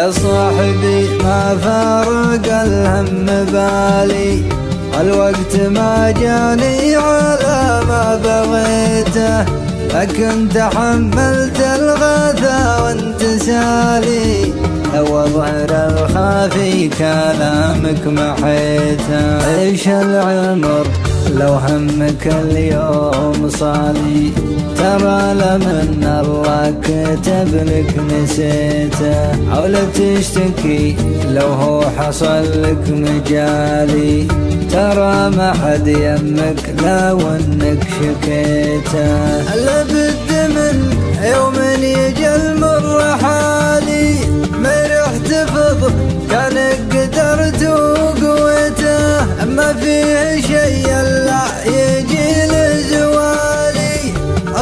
يا صاحبي ما فارق الهم بالي، الوقت ما جاني على ما بغيته، لكن تحملت الغثى وانتسالي، لو ظهر الخافي كلامك محيته. عيش العمر لو همك اليوم صالي، ترى لمن الله كتب لك نسيته، حاول تشتكي لو هو حصل لك مجالي، ترى ما حد يمك لو انك شكيته. لابد من يوم يجي المر حالي، ما رح تفض كانك قدرت وقويته، ما فيه شي الا يجي لزوالي،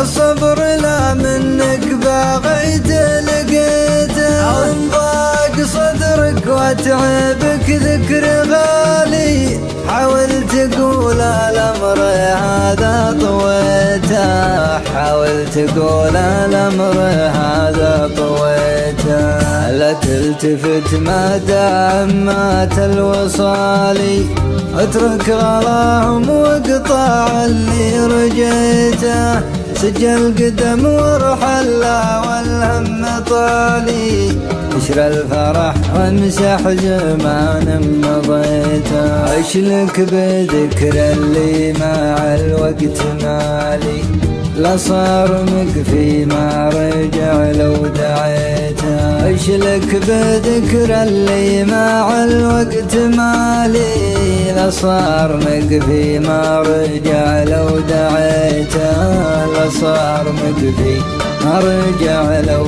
الصبر لا منك باغيت لقيته، انضاق صدرك واتعبك ذكر غالي، حاول تقول الامر هذا طويته، حاول تقول الامر هذا طويته. لا تلتفت ما دام مات الوصالي، اترك غلاهم واقطع اللي رجيته، سجل قدم وارحل والهم طالي، اشرى الفرح وامسح زمان مضيته، عيش لك بذكر اللي مع الوقت مالي، لا صار مكفي ما رجع لو دعيته، عيش لك بذكر اللي مع الوقت مالي، لا صار مكفي ما رجع لو دعيته، لا صار مكفي ما رجع لو